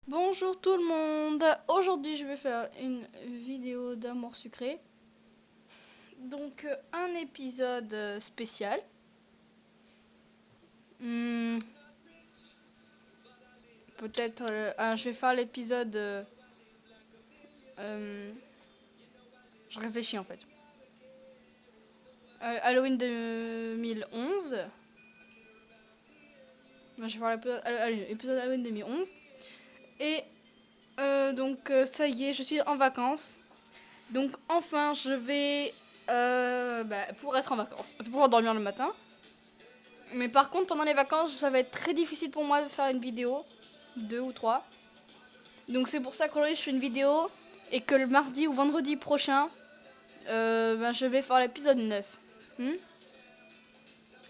Bonjour tout le monde, aujourd'hui je vais faire une vidéo d'amour sucré. Donc un épisode spécial. Hmm, Peut-être je vais faire l'épisode euh, je réfléchis en fait. Halloween 2011. Je vais faire l'épisode Halloween 2011. Et ça y est, je suis en vacances. Donc enfin je vais pour être en vacances, pour pouvoir dormir le matin. Mais par contre, pendant les vacances, ça va être très difficile pour moi de faire une vidéo. 2 ou 3. Donc c'est pour ça qu'aujourd'hui, je fais une vidéo. Et que le mardi ou vendredi prochain, je vais faire l'épisode 9. Hmm.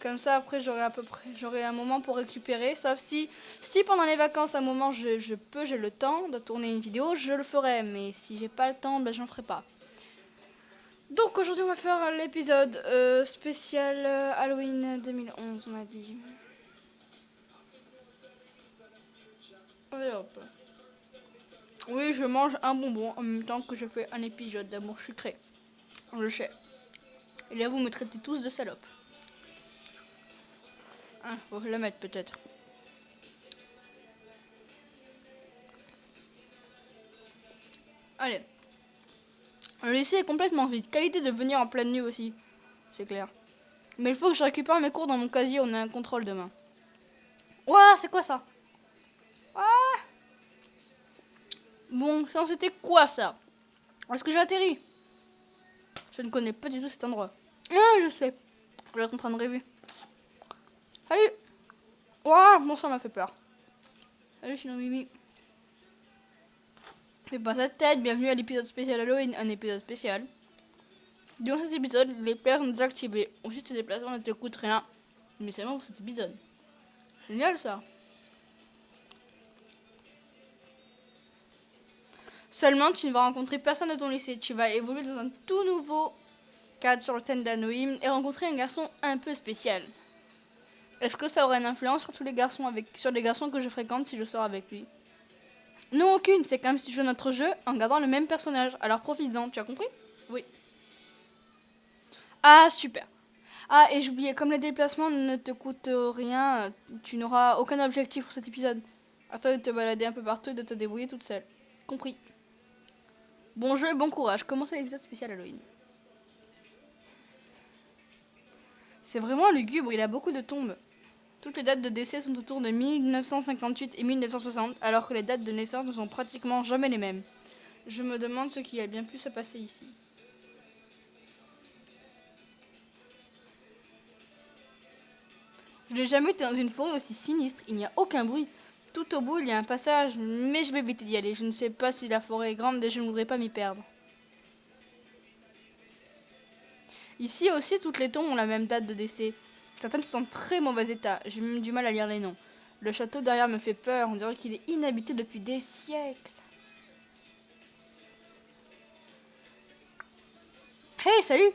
Comme ça, après, j'aurai un moment pour récupérer. Sauf si pendant les vacances, à un moment, j'ai le temps de tourner une vidéo, je le ferai. Mais si j'ai pas le temps, j'en ferai pas. Donc aujourd'hui, on va faire l'épisode spécial Halloween 2011, on a dit. Allez hop. Oui, je mange un bonbon en même temps que je fais un épisode d'amour sucré. Je sais. Et là, vous me traitez tous de salope. Hein, faut le mettre peut-être. Allez. Le lycée est complètement vide. Qualité de venir en pleine nuit aussi. C'est clair. Mais il faut que je récupère mes cours dans mon casier. On a un contrôle demain. Ouah, c'est quoi ça? Ah. Bon, ça c'était quoi ça? Est-ce que j'ai atterri? Je ne connais pas du tout cet endroit. Ah, je sais. Je vais être en train de rêver. Salut. Ouah, bon, ça m'a fait peur. Salut, Chino Mimi. Fais pas ta tête, bienvenue à l'épisode spécial Halloween, un épisode spécial. Durant cet épisode, les plaires sont désactivées. Ensuite, tes déplacements ne t'écoutent rien. Mais seulement pour cet épisode. Génial ça. Seulement, tu ne vas rencontrer personne de ton lycée. Tu vas évoluer dans un tout nouveau cadre sur le thème d'Halloween et rencontrer un garçon un peu spécial. Est-ce que ça aurait une influence sur tous les garçons sur les garçons que je fréquente si je sors avec lui? Non, aucune. C'est comme si tu jouais notre jeu en gardant le même personnage. Alors profites-en. Tu as compris? Oui. Ah, super. Ah, et j'oubliais, comme les déplacements ne te coûtent rien, tu n'auras aucun objectif pour cet épisode. À toi de te balader un peu partout et de te débrouiller toute seule. Compris. Bon jeu et bon courage. Commencez l'épisode spécial Halloween. C'est vraiment lugubre, il a beaucoup de tombes. Toutes les dates de décès sont autour de 1958 et 1960, alors que les dates de naissance ne sont pratiquement jamais les mêmes. Je me demande ce qui a bien pu se passer ici. Je n'ai jamais été dans une forêt aussi sinistre, il n'y a aucun bruit. Tout au bout, il y a un passage, mais je vais éviter d'y aller. Je ne sais pas si la forêt est grande et je ne voudrais pas m'y perdre. Ici aussi, toutes les tombes ont la même date de décès. Certaines sont en très mauvais état, j'ai même du mal à lire les noms. Le château derrière me fait peur, on dirait qu'il est inhabité depuis des siècles. Hey, salut!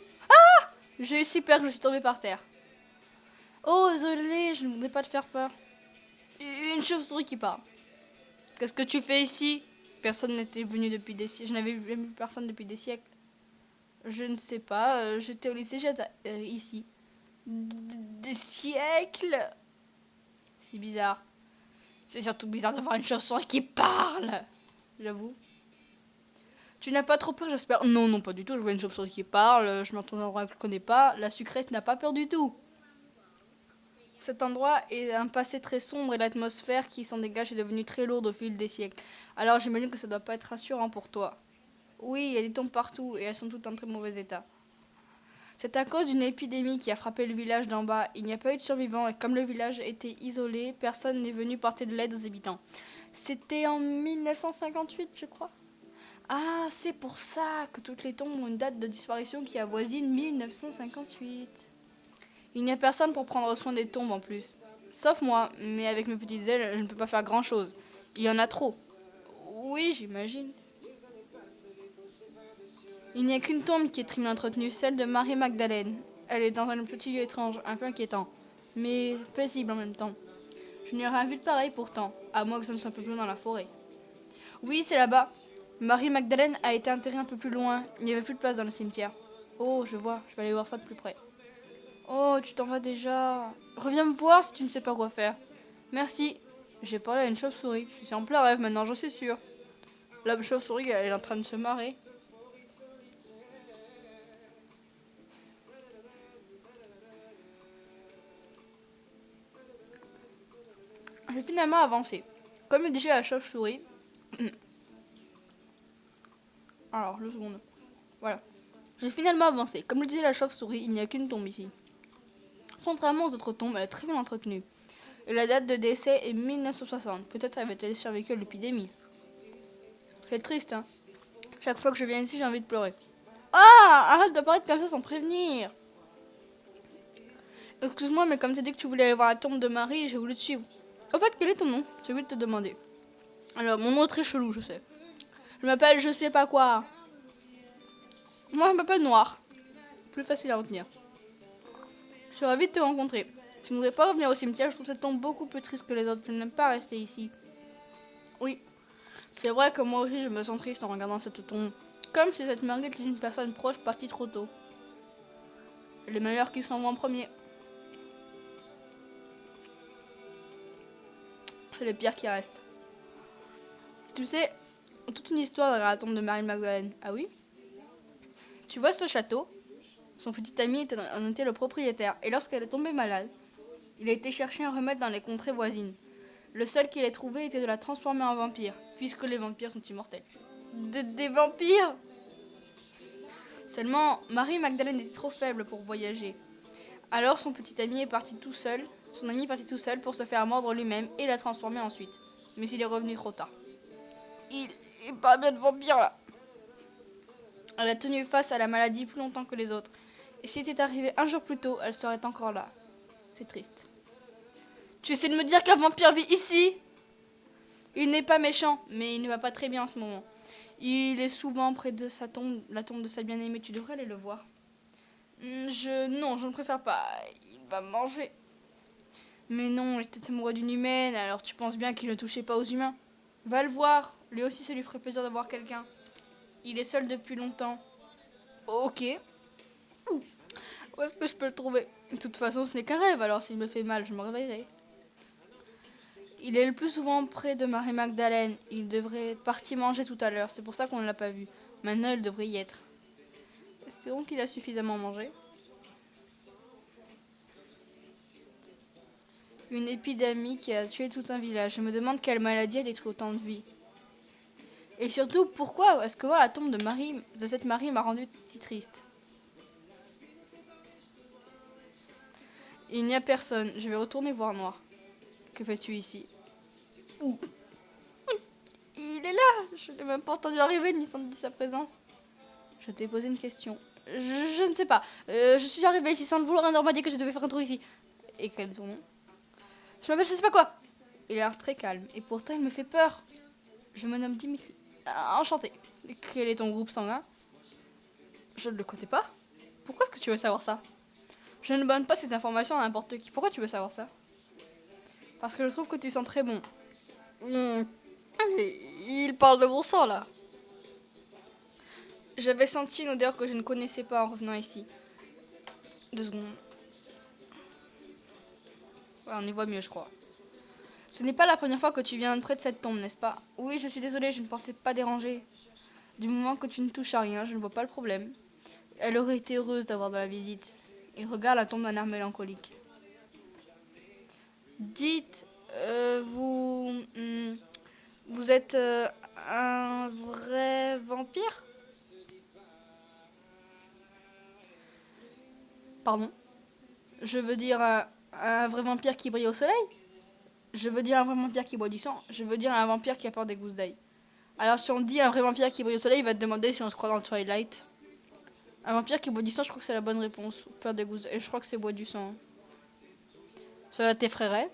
J'ai eu si peur que je suis tombée par terre. Oh, désolé, je ne voudrais pas te faire peur. Une chauve-souris qui parle. Qu'est-ce que tu fais ici? Personne n'était venu depuis des siècles. Je n'avais jamais vu personne depuis des siècles. Je ne sais pas. J'étais au lycée, j'étais ici. Des siècles? C'est bizarre. C'est surtout bizarre de voir une chauve-souris qui parle. J'avoue. Tu n'as pas trop peur, j'espère? Non, non, pas du tout. Je vois une chauve-souris qui parle. Je m'entends dans un endroit que je ne connais pas. La sucrète n'a pas peur du tout. Cet endroit est un passé très sombre et l'atmosphère qui s'en dégage est devenue très lourde au fil des siècles. Alors j'imagine que ça doit pas être rassurant pour toi. Oui, il y a des tombes partout et elles sont toutes en très mauvais état. C'est à cause d'une épidémie qui a frappé le village d'en bas. Il n'y a pas eu de survivants et comme le village était isolé, personne n'est venu porter de l'aide aux habitants. C'était en 1958, je crois. Ah, c'est pour ça que toutes les tombes ont une date de disparition qui avoisine 1958. Il n'y a personne pour prendre soin des tombes en plus. Sauf moi, mais avec mes petites ailes, je ne peux pas faire grand-chose. Il y en a trop. Oui, j'imagine. Il n'y a qu'une tombe qui est très bien entretenue, celle de Marie-Magdalène. Elle est dans un petit lieu étrange, un peu inquiétant, mais paisible en même temps. Je n'ai rien vu de pareil pourtant, à moins que ce ne soit un peu plus dans la forêt. Oui, c'est là-bas. Marie-Magdalène a été enterrée un peu plus loin. Il n'y avait plus de place dans le cimetière. Oh, je vois. Je vais aller voir ça de plus près. Oh, tu t'en vas déjà. Reviens me voir si tu ne sais pas quoi faire. Merci. J'ai parlé à une chauve-souris. Je suis en plein rêve maintenant, j'en suis sûre. La chauve-souris, elle est en train de se marrer. J'ai finalement avancé. Comme le disait la chauve-souris. Alors, 2 secondes. Voilà. J'ai finalement avancé. Comme le disait la chauve-souris, il n'y a qu'une tombe ici. Contrairement aux autres tombes, elle est très bien entretenue. Et la date de décès est 1960. Peut-être avait-elle survécu à l'épidémie. C'est triste, hein. Chaque fois que je viens ici, j'ai envie de pleurer. Ah, arrête de paraître comme ça sans prévenir. Excuse-moi, mais comme tu as dit que tu voulais aller voir la tombe de Marie, j'ai voulu te suivre. Au fait, quel est ton nom? J'ai oublié de te demander. Alors, mon nom est très chelou, je sais. Je m'appelle je sais pas quoi. Moi, je m'appelle Noir. Plus facile à retenir. Je suis ravie de te rencontrer. Tu ne voudrais pas revenir au cimetière? Je trouve cette tombe beaucoup plus triste que les autres. Je n'aime pas rester ici. Oui, c'est vrai que moi aussi, je me sens triste en regardant cette tombe. Comme si cette Marguerite était une personne proche partie trop tôt. Les meilleurs qui s'en vont en premier. C'est les pires qui restent. Tu sais, toute une histoire derrière la tombe de Marie-Magdalène. Ah oui? Tu vois ce château? Son petit ami en était le propriétaire. Et lorsqu'elle est tombée malade, il a été chercher un remède dans les contrées voisines. Le seul qu'il ait trouvé était de la transformer en vampire, puisque les vampires sont immortels. Des vampires? Seulement, Marie-Magdalène était trop faible pour voyager. Alors son petit ami est parti tout seul. Son ami est parti tout seul pour se faire mordre lui-même et la transformer ensuite. Mais il est revenu trop tard. Il est pas bien de vampire là. Elle a tenu face à la maladie plus longtemps que les autres. Et si était arrivé un jour plus tôt, elle serait encore là. C'est triste. Tu essaies de me dire qu'un vampire vit ici? Il n'est pas méchant, mais il ne va pas très bien en ce moment. Il est souvent près de sa tombe, la tombe de sa bien-aimée. Tu devrais aller le voir. Non, je ne préfère pas. Il va me manger. Mais non, il était amoureux d'une humaine, alors tu penses bien qu'il ne touchait pas aux humains. Va le voir. Lui aussi, ça lui ferait plaisir d'avoir quelqu'un. Il est seul depuis longtemps. Ok. Où est-ce que je peux le trouver? De toute façon, ce n'est qu'un rêve, alors s'il me fait mal, je me réveillerai. Il est le plus souvent près de Marie-Magdalène. Il devrait être parti manger tout à l'heure, c'est pour ça qu'on ne l'a pas vu. Maintenant, il devrait y être. Espérons qu'il a suffisamment mangé. Une épidémie qui a tué tout un village. Je me demande quelle maladie a détruit autant de vies. Et surtout, pourquoi est-ce que voir la tombe de cette Marie m'a rendu si triste? Il n'y a personne. Je vais retourner voir Noir. Que fais-tu ici? Il est là. Je n'ai même pas entendu arriver ni senti sa présence. Je t'ai posé une question. Je ne sais pas. Je suis arrivée ici sans le vouloir. Un homme m'a dit que je devais faire un tour ici. Et quel est ton nom? Je m'appelle je sais pas quoi. Il a l'air très calme. Et pourtant, il me fait peur. Je me nomme Dimitri. Enchanté. Quel est ton groupe sanguin? Je ne le connais pas. Pourquoi est-ce que tu veux savoir ça? Je ne donne pas ces informations à n'importe qui. Pourquoi tu veux savoir ça? Parce que je trouve que tu sens très bon. Il parle de bon sang là. J'avais senti une odeur que je ne connaissais pas en revenant ici. 2 secondes. Ouais, on y voit mieux, je crois. Ce n'est pas la première fois que tu viens près de cette tombe, n'est-ce pas? Oui, je suis désolée, je ne pensais pas déranger. Du moment que tu ne touches à rien, je ne vois pas le problème. Elle aurait été heureuse d'avoir de la visite. Il regarde la tombe d'un air mélancolique. Dites, vous êtes un vrai vampire? Pardon? Je veux dire un vrai vampire qui brille au soleil? Je veux dire un vrai vampire qui boit du sang? Je veux dire un vampire qui apporte des gousses d'ail. Alors si on dit un vrai vampire qui brille au soleil, il va te demander si on se croit dans le Twilight. Un vampire qui boit du sang, je crois que c'est la bonne réponse. Peur des gousses. Et je crois que c'est boit du sang. Cela t'effraierait?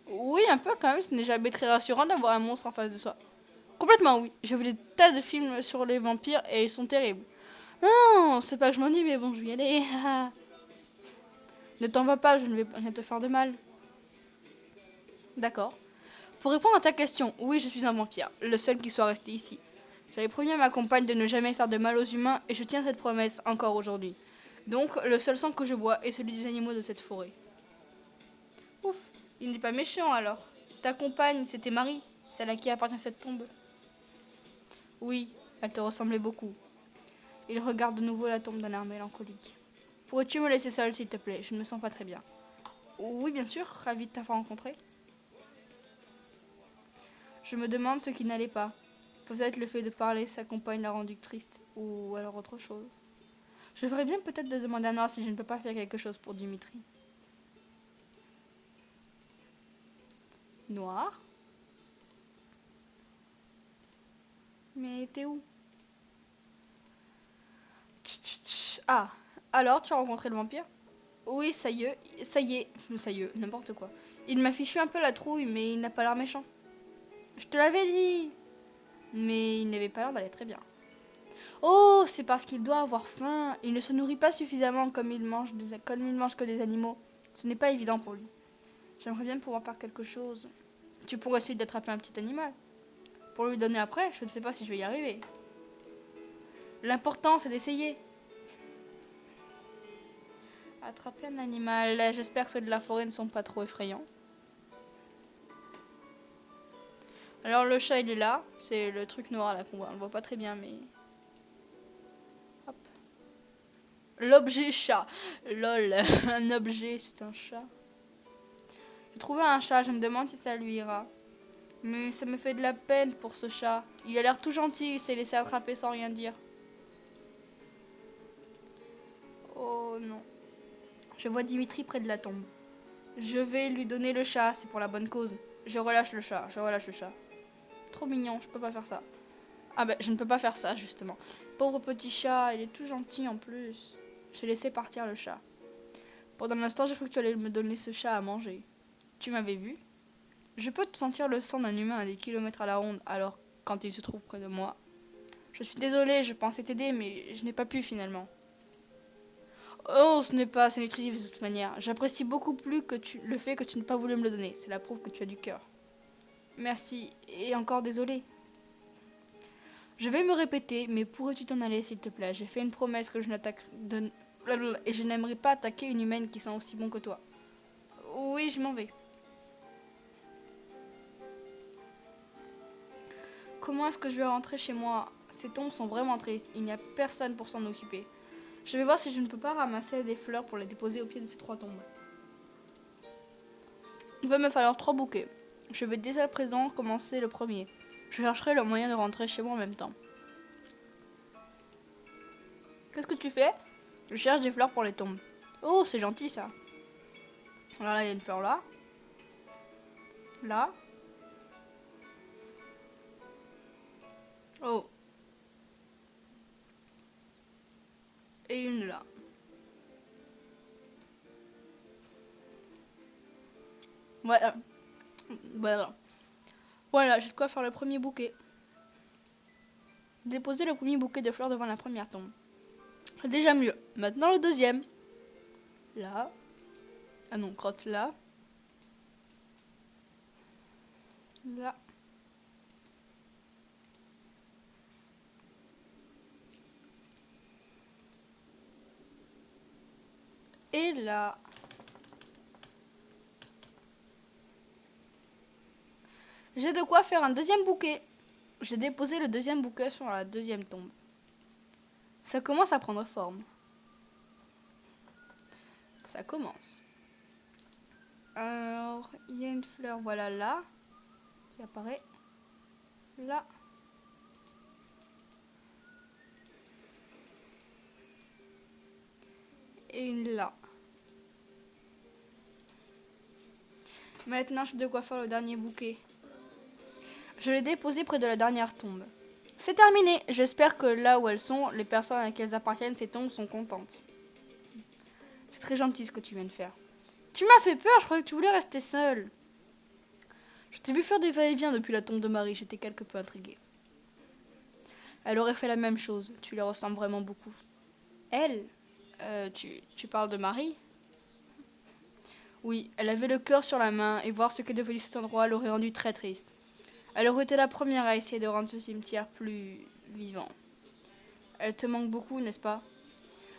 Oui, un peu quand même. Ce n'est jamais très rassurant d'avoir un monstre en face de soi. Complètement, oui. J'ai vu des tas de films sur les vampires et ils sont terribles. Non, c'est pas que je m'ennuie, mais bon, je vais y aller. Ne t'en va pas, je ne vais rien te faire de mal. D'accord. Pour répondre à ta question, oui, je suis un vampire, le seul qui soit resté ici. J'avais promis à ma compagne de ne jamais faire de mal aux humains et je tiens cette promesse encore aujourd'hui. Donc, le seul sang que je bois est celui des animaux de cette forêt. Ouf, il n'est pas méchant alors. Ta compagne, c'était Marie, celle à qui appartient cette tombe. Oui, elle te ressemblait beaucoup. Il regarde de nouveau la tombe d'un air mélancolique. Pourrais-tu me laisser seule, s'il te plaît? Je ne me sens pas très bien. Oui, bien sûr, ravi de t'avoir rencontré. Je me demande ce qui n'allait pas. Peut-être le fait de parler sa compagne l'a rendu triste, ou alors autre chose. Je devrais bien peut-être de demander à Nord si je ne peux pas faire quelque chose pour Dimitri. Noir? Mais t'es où? Ah, alors tu as rencontré le vampire? Oui, ça y est, n'importe quoi. Il m'a fichu un peu la trouille, mais il n'a pas l'air méchant. Je te l'avais dit. Mais il n'avait pas l'air d'aller très bien. Oh, c'est parce qu'il doit avoir faim. Il ne se nourrit pas suffisamment comme il mange que des animaux. Ce n'est pas évident pour lui. J'aimerais bien pouvoir faire quelque chose. Tu pourrais essayer d'attraper un petit animal. Pour lui donner après, je ne sais pas si je vais y arriver. L'important, c'est d'essayer. Attraper un animal. J'espère que ceux de la forêt ne sont pas trop effrayants. Alors le chat, il est là. C'est le truc noir là qu'on voit. On le voit pas très bien, mais... Hop. L'objet chat. Lol. Un objet, c'est un chat. J'ai trouvé un chat. Je me demande si ça lui ira. Mais ça me fait de la peine pour ce chat. Il a l'air tout gentil. Il s'est laissé attraper sans rien dire. Oh non. Je vois Dimitri près de la tombe. Je vais lui donner le chat. C'est pour la bonne cause. Je relâche le chat. Je relâche le chat. Trop mignon. Je peux pas faire ça. Ah ben, je ne peux pas faire ça, justement. Pauvre petit chat, il est tout gentil en plus. J'ai laissé partir le chat. Pendant l'instant, j'ai cru que tu allais me donner ce chat à manger. Tu m'avais vu? Je peux te sentir le sang d'un humain à des kilomètres à la ronde, alors quand il se trouve près de moi. Je suis désolée, je pensais t'aider, mais je n'ai pas pu finalement. Oh, ce n'est pas assez nutritif de toute manière. J'apprécie beaucoup plus le fait que tu n'aies pas voulu me le donner. Cela prouve que tu as du cœur. Merci, et encore désolée. Je vais me répéter, mais pourrais-tu t'en aller, s'il te plaît? J'ai fait une promesse que je n'attaque de... Et je n'aimerais pas attaquer une humaine qui sent aussi bon que toi. Oui, je m'en vais. Comment est-ce que je vais rentrer chez moi? Ces tombes sont vraiment tristes. Il n'y a personne pour s'en occuper. Je vais voir si je ne peux pas ramasser des fleurs pour les déposer au pied de ces 3 tombes. Il va me falloir 3 bouquets. Je vais dès à présent commencer le premier. Je chercherai le moyen de rentrer chez moi en même temps. Qu'est-ce que tu fais? Je cherche des fleurs pour les tombes. Oh, c'est gentil ça. Alors là, il y a une fleur là. Là. Oh. Et une là. Voilà. Voilà, j'ai de quoi faire le premier bouquet. Déposer le premier bouquet de fleurs devant la première tombe. C'est déjà mieux. Maintenant le deuxième. Là. Ah non, crotte là. Là. Et là. J'ai de quoi faire un deuxième bouquet. J'ai déposé le deuxième bouquet sur la deuxième tombe. Ça commence à prendre forme. Ça commence. Alors, il y a une fleur, voilà là, qui apparaît. Là. Et une là. Maintenant, j'ai de quoi faire le dernier bouquet. Je l'ai déposé près de la dernière tombe. C'est terminé. J'espère que là où elles sont, les personnes à qui elles appartiennent, ces tombes, sont contentes. C'est très gentil ce que tu viens de faire. Tu m'as fait peur, je croyais que tu voulais rester seule. Je t'ai vu faire des va-et-vient depuis la tombe de Marie, j'étais quelque peu intriguée. Elle aurait fait la même chose, tu lui ressembles vraiment beaucoup. Elle tu parles de Marie? Oui, elle avait le cœur sur la main et voir ce qu'est devenu cet endroit l'aurait rendue très triste. Elle aurait été la première à essayer de rendre ce cimetière plus vivant. Elle te manque beaucoup, n'est-ce pas?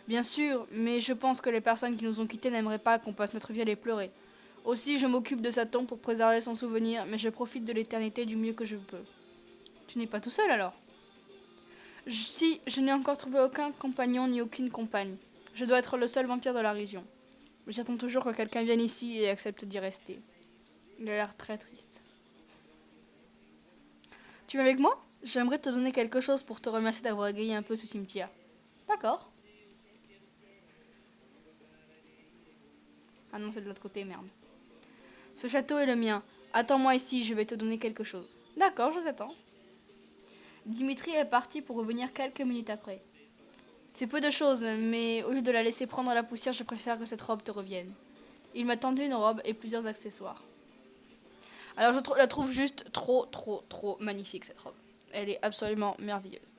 Bien sûr, mais je pense que les personnes qui nous ont quittés n'aimeraient pas qu'on passe notre vie à les pleurer. Aussi, je m'occupe de sa tombe pour préserver son souvenir, mais je profite de l'éternité du mieux que je peux. Tu n'es pas tout seul alors? Si, je n'ai encore trouvé aucun compagnon ni aucune compagne. Je dois être le seul vampire de la région. J'attends toujours que quelqu'un vienne ici et accepte d'y rester. Il a l'air très triste. Tu es avec moi? J'aimerais te donner quelque chose pour te remercier d'avoir égayé un peu ce cimetière. D'accord. Ah non, c'est de l'autre côté, merde. Ce château est le mien. Attends-moi ici, je vais te donner quelque chose. D'accord, je t'attends. Dimitri est parti pour revenir quelques minutes après. C'est peu de choses, mais au lieu de la laisser prendre la poussière, je préfère que cette robe te revienne. Il m'a tendu une robe et plusieurs accessoires. Alors je la trouve juste trop magnifique cette robe. Elle est absolument merveilleuse.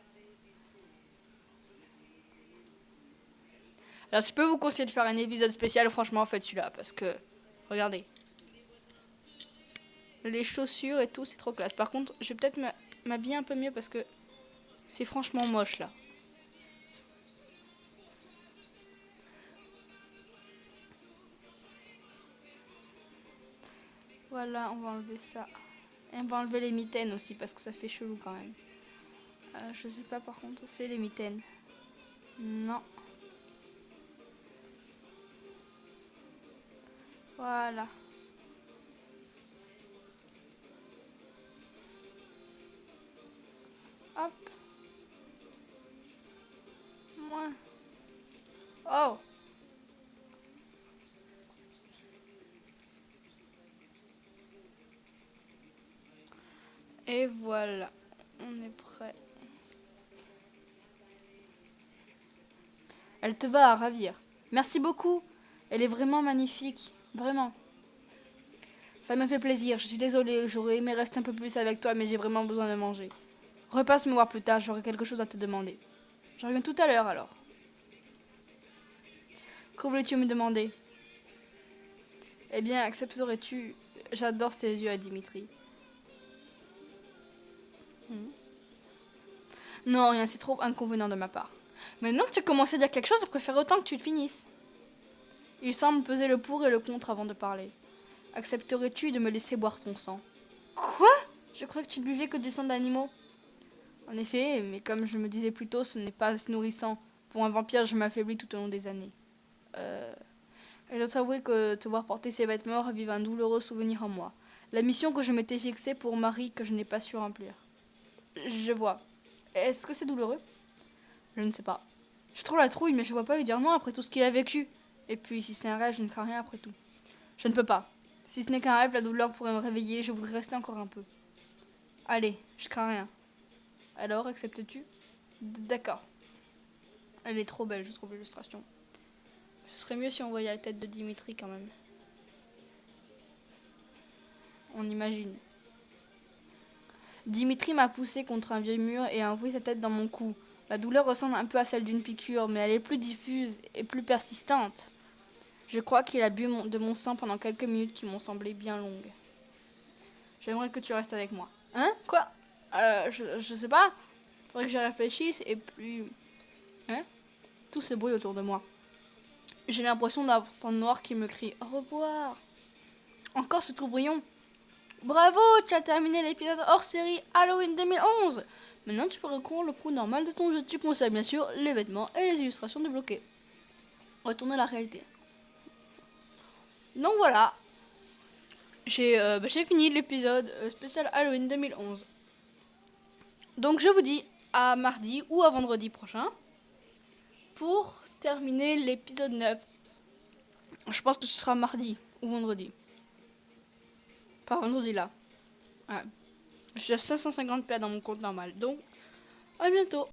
Alors si je peux vous conseiller de faire un épisode spécial, franchement faites celui-là parce que, regardez. Les chaussures et tout, c'est trop classe. Par contre, je vais peut-être m'habiller un peu mieux parce que c'est franchement moche là. Voilà, on va enlever ça. Et on va enlever les mitaines aussi parce que ça fait chelou quand même. Je sais pas par contre, c'est les mitaines. Non. Voilà. Hop. Moins. Oh. Et voilà. On est prêt. Elle te va à ravir. Merci beaucoup. Elle est vraiment magnifique. Vraiment. Ça me fait plaisir. Je suis désolée. J'aurais aimé rester un peu plus avec toi, mais j'ai vraiment besoin de manger. Repasse me voir plus tard. J'aurai quelque chose à te demander. Je reviens tout à l'heure alors. Que voulais-tu me demander? Eh bien, accepterais-tu... J'adore ses yeux à Dimitri. Non, rien, c'est trop inconvenant de ma part. Maintenant que tu as commencé à dire quelque chose, je préfère autant que tu le finisses. Il semble peser le pour et le contre avant de parler. Accepterais-tu de me laisser boire ton sang? Quoi? Je crois que tu ne buvais que du sang d'animaux. En effet, mais comme je me disais plus tôt, ce n'est pas assez nourrissant. Pour un vampire, je m'affaiblis tout au long des années. Je dois t'avouer que te voir porter ces vêtements ravive un douloureux souvenir en moi. La mission que je m'étais fixée pour Marie que je n'ai pas su remplir. Je vois. Est-ce que c'est douloureux? Je ne sais pas. Je trouve la trouille, mais je ne vois pas lui dire non après tout ce qu'il a vécu. Et puis, si c'est un rêve, je ne crains rien après tout. Je ne peux pas. Si ce n'est qu'un rêve, la douleur pourrait me réveiller, je voudrais rester encore un peu. Allez, je crains rien. Alors, acceptes-tu? D'accord. Elle est trop belle, je trouve, l'illustration. Ce serait mieux si on voyait la tête de Dimitri quand même. On imagine. Dimitri m'a poussé contre un vieux mur et a envoyé sa tête dans mon cou. La douleur ressemble un peu à celle d'une piqûre, mais elle est plus diffuse et plus persistante. Je crois qu'il a bu de mon sang pendant quelques minutes qui m'ont semblé bien longues. J'aimerais que tu restes avec moi. Hein? Quoi? Je sais pas. Faudrait que j'y réfléchisse et puis... Hein? Tout ce bruit autour de moi. J'ai l'impression d'entendre Noir qui me crie au revoir. Encore ce tourbillon. Bravo, tu as terminé l'épisode hors série Halloween 2011. Maintenant, tu peux reprendre le cours normal de ton jeu. Tu conserves bien sûr les vêtements et les illustrations débloquées. Retourne à la réalité. Donc voilà. J'ai fini l'épisode spécial Halloween 2011. Donc je vous dis à mardi ou à vendredi prochain pour terminer l'épisode 9. Je pense que ce sera mardi ou vendredi. Pas vendredi là. Ouais. Je suis à 550 PA dans mon compte normal. Donc, à bientôt.